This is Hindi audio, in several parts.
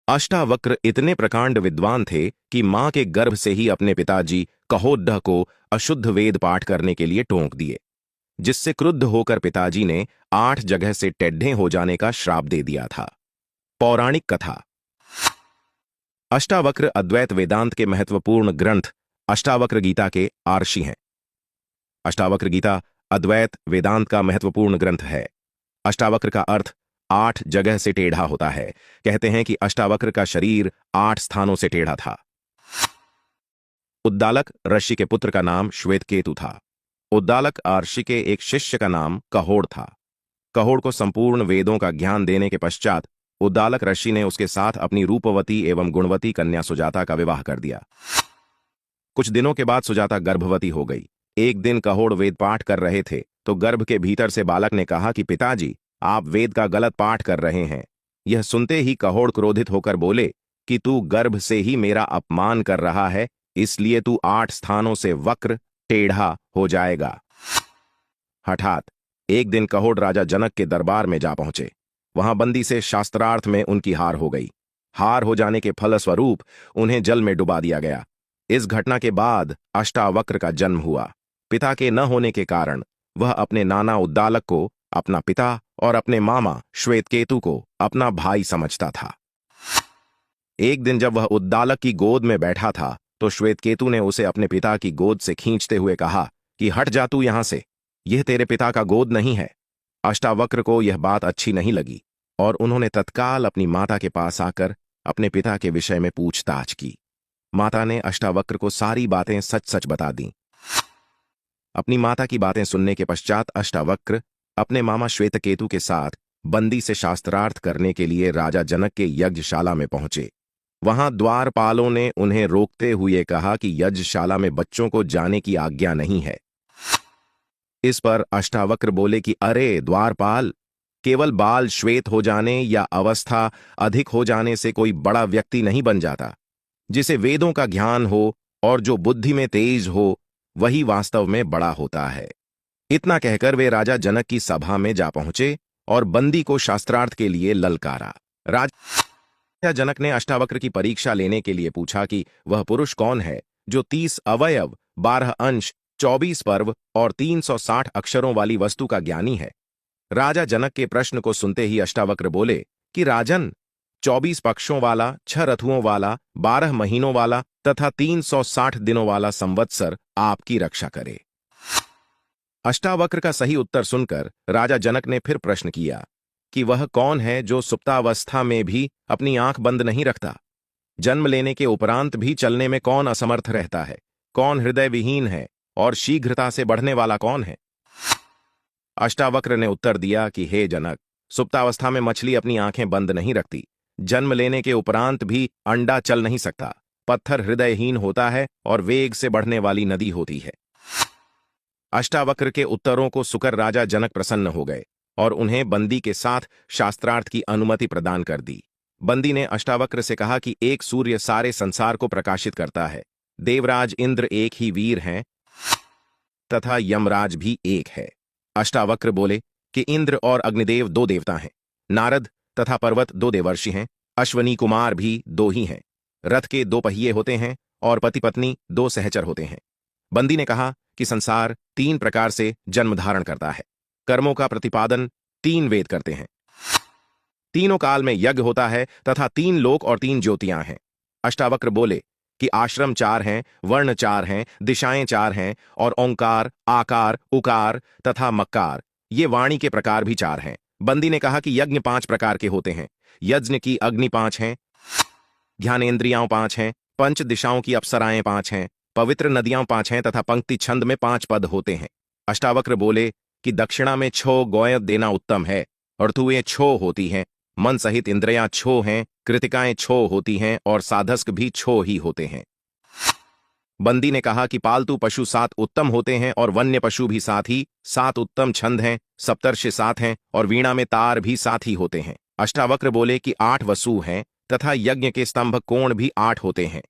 अष्टावक्र इतने प्रकांड विद्वान थे कि मां के गर्भ से ही अपने पिताजी कहोड्डह को अशुद्ध वेद पाठ करने के लिए टोंक दिए, जिससे क्रुद्ध होकर पिताजी ने 8 जगह से टेढ़े हो जाने का श्राप दे दिया था। पौराणिक कथा। अष्टावक्र अद्वैत वेदांत के महत्वपूर्ण ग्रंथ अष्टावक्र गीता के आर्षि हैं। अष्टावक्र गीता अद्वैत वेदांत का महत्वपूर्ण ग्रंथ है। अष्टावक्र का अर्थ 8 जगह से टेढ़ा होता है। कहते हैं कि अष्टावक्र का शरीर 8 स्थानों से टेढ़ा था। उद्दालक ऋषि के पुत्र का नाम श्वेतकेतु था। उद्दालक ऋषि के एक शिष्य का नाम कहोड़ था। कहोड़ को संपूर्ण वेदों का ज्ञान देने के पश्चात उद्दालक ऋषि ने उसके साथ अपनी रूपवती एवं गुणवती कन्या सुजाता का विवाह कर दिया। कुछ दिनों के बाद सुजाता गर्भवती हो गई। एक दिन कहोड़ वेद पाठ कर रहे थे तो गर्भ के भीतर से बालक ने कहा कि पिताजी, आप वेद का गलत पाठ कर रहे हैं। यह सुनते ही कहोड़ क्रोधित होकर बोले कि तू गर्भ से ही मेरा अपमान कर रहा है, इसलिए तू 8 स्थानों से वक्र टेढ़ा हो जाएगा। हठात एक दिन कहोड़ राजा जनक के दरबार में जा पहुंचे। वहां बंदी से शास्त्रार्थ में उनकी हार हो गई। हार हो जाने के फलस्वरूप उन्हें जल में डुबा दिया गया। इस घटना के बाद अष्टावक्र का जन्म हुआ। पिता के न होने के कारण वह अपने नाना उद्दालक को अपना पिता और अपने मामा श्वेतकेतु को अपना भाई समझता था। एक दिन जब वह उद्दालक की गोद में बैठा था तो श्वेतकेतु ने उसे अपने पिता की गोद से खींचते हुए कहा कि हट जा तू यहां से, यह तेरे पिता का गोद नहीं है। अष्टावक्र को यह बात अच्छी नहीं लगी और उन्होंने तत्काल अपनी माता के पास आकर अपने पिता के विषय में पूछताछ की। माता ने अष्टावक्र को सारी बातें सच सच बता दी। अपनी माता की बातें सुनने के पश्चात अष्टावक्र अपने मामा श्वेतकेतु के साथ बंदी से शास्त्रार्थ करने के लिए राजा जनक के यज्ञशाला में पहुंचे। वहां द्वारपालों ने उन्हें रोकते हुए कहा कि यज्ञशाला में बच्चों को जाने की आज्ञा नहीं है। इस पर अष्टावक्र बोले कि अरे द्वारपाल, केवल बाल श्वेत हो जाने या अवस्था अधिक हो जाने से कोई बड़ा व्यक्ति नहीं बन जाता। जिसे वेदों का ज्ञान हो और जो बुद्धि में तेज हो, वही वास्तव में बड़ा होता है। इतना कहकर वे राजा जनक की सभा में जा पहुंचे और बंदी को शास्त्रार्थ के लिए ललकारा। राजा जनक ने अष्टावक्र की परीक्षा लेने के लिए पूछा कि वह पुरुष कौन है जो 30 अवयव, 12 अंश, 24 पर्व और 360 अक्षरों वाली वस्तु का ज्ञानी है। राजा जनक के प्रश्न को सुनते ही अष्टावक्र बोले कि राजन, 24 पक्षों वाला, 6 रथुओं वाला, 12 महीनों वाला तथा 360 दिनों वाला संवत्सर आपकी रक्षा करे। अष्टावक्र का सही उत्तर सुनकर राजा जनक ने फिर प्रश्न किया कि वह कौन है जो सुप्तावस्था में भी अपनी आंख बंद नहीं रखता? जन्म लेने के उपरांत भी चलने में कौन असमर्थ रहता है? कौन हृदय विहीन है और शीघ्रता से बढ़ने वाला कौन है? अष्टावक्र ने उत्तर दिया कि हे जनक, सुप्तावस्था में मछली अपनी आंखें बंद नहीं रखती। जन्म लेने के उपरांत भी अंडा चल नहीं सकता। पत्थर हृदयहीन होता है और वेग से बढ़ने वाली नदी होती है। अष्टावक्र के उत्तरों को सुकर राजा जनक प्रसन्न हो गए और उन्हें बंदी के साथ शास्त्रार्थ की अनुमति प्रदान कर दी। बंदी ने अष्टावक्र से कहा कि एक सूर्य सारे संसार को प्रकाशित करता है। देवराज इंद्र एक ही वीर हैं तथा यमराज भी एक है। अष्टावक्र बोले कि इंद्र और अग्निदेव 2 देवता हैं, नारद तथा पर्वत 2 देवर्षि हैं, अश्वनी कुमार भी 2 ही हैं, रथ के 2 पहिए होते हैं और पति पत्नी 2 सहचर होते हैं। बंदी ने कहा कि संसार 3 प्रकार से जन्म धारण करता है। कर्मों का प्रतिपादन 3 वेद करते हैं। तीनों काल में यज्ञ होता है तथा 3 लोक और 3 ज्योतियां हैं। अष्टावक्र बोले कि आश्रम 4 हैं, वर्ण 4 हैं, दिशाएं 4 हैं और ओंकार, आकार, उकार तथा मक्कार, ये वाणी के प्रकार भी 4 हैं। बंदी ने कहा कि यज्ञ 5 प्रकार के होते हैं। यज्ञ की अग्नि 5 हैं, ज्ञानेन्द्रियां 5 हैं, पंच दिशाओं की अप्सराएं 5 हैं, पवित्र नदियां 5 हैं तथा पंक्ति छंद में 5 पद होते हैं। अष्टावक्र बोले कि दक्षिणा में 6 गौयं देना उत्तम है। अर्थुएं 6 होती हैं, मन सहित इंद्रियां 6 हैं, कृतिकाएं 6 होती हैं और साधस्क भी 6 ही होते हैं। बंदी ने कहा कि पालतू पशु 7 उत्तम होते हैं और वन्य पशु भी 7 ही। 7 उत्तम छंद हैं, सप्तर्षि 7 हैं और वीणा में तार भी 7 ही होते हैं। अष्टावक्र बोले कि 8 वसु हैं तथा यज्ञ के स्तंभ कोण भी 8 होते हैं।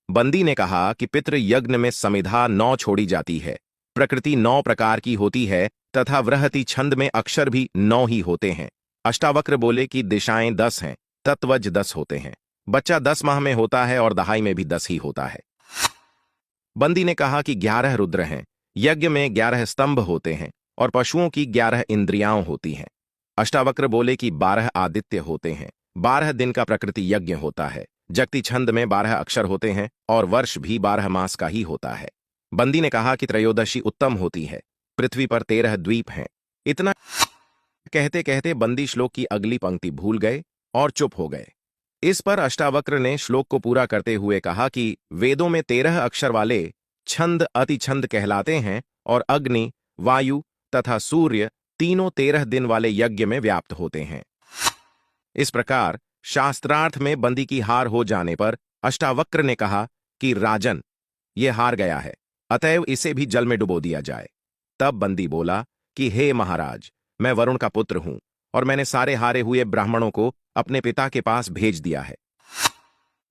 बंदी ने कहा कि पितृ यज्ञ में समिधा 9 छोड़ी जाती है, प्रकृति 9 प्रकार की होती है तथा वृहति छंद में अक्षर भी 9 ही होते हैं। अष्टावक्र बोले कि दिशाएं 10 हैं, तत्वज 10 होते हैं। बच्चा 10 माह में होता है और दहाई में भी 10 ही होता है। बंदी ने कहा कि 11 रुद्र हैं, यज्ञ में 11 स्तंभ होते हैं और पशुओं की 11 इंद्रियां होती हैं। अष्टावक्र बोले कि 12 आदित्य होते हैं, 12 दिन का प्रकृति यज्ञ होता है, जगती छंद में 12 अक्षर होते हैं और वर्ष भी 12 मास का ही होता है। बंदी ने कहा कि त्रयोदशी उत्तम होती है, पृथ्वी पर 13 द्वीप हैं। इतना कहते कहते बंदी श्लोक की अगली पंक्ति भूल गए और चुप हो गए। इस पर अष्टावक्र ने श्लोक को पूरा करते हुए कहा कि वेदों में 13 अक्षर वाले छंद अतिछंद कहलाते हैं और अग्नि, वायु तथा सूर्य तीनों 13 दिन वाले यज्ञ में व्याप्त होते हैं। इस प्रकार शास्त्रार्थ में बंदी की हार हो जाने पर अष्टावक्र ने कहा कि राजन, ये हार गया है, अतएव इसे भी जल में डुबो दिया जाए। तब बंदी बोला कि हे महाराज, मैं वरुण का पुत्र हूं और मैंने सारे हारे हुए ब्राह्मणों को अपने पिता के पास भेज दिया है।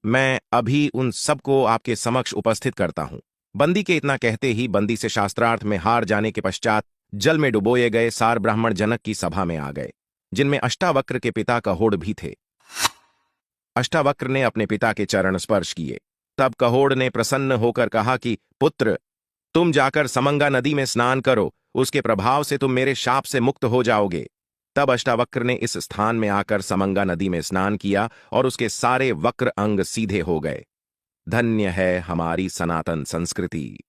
मैं अभी उन सबको आपके समक्ष उपस्थित करता हूं। बंदी के इतना कहते ही बंदी से शास्त्रार्थ में हार जाने के पश्चात जल में डुबोए गए सार ब्राह्मण जनक की सभा में आ गए, जिनमें अष्टावक्र के पिता कहोड़ भी थे। अष्टावक्र ने अपने पिता के चरण स्पर्श किए। तब कहोड़ ने प्रसन्न होकर कहा कि पुत्र, तुम जाकर समंगा नदी में स्नान करो, उसके प्रभाव से तुम मेरे शाप से मुक्त हो जाओगे। तब अष्टावक्र ने इस स्थान में आकर समंगा नदी में स्नान किया और उसके सारे वक्र अंग सीधे हो गए। धन्य है हमारी सनातन संस्कृति।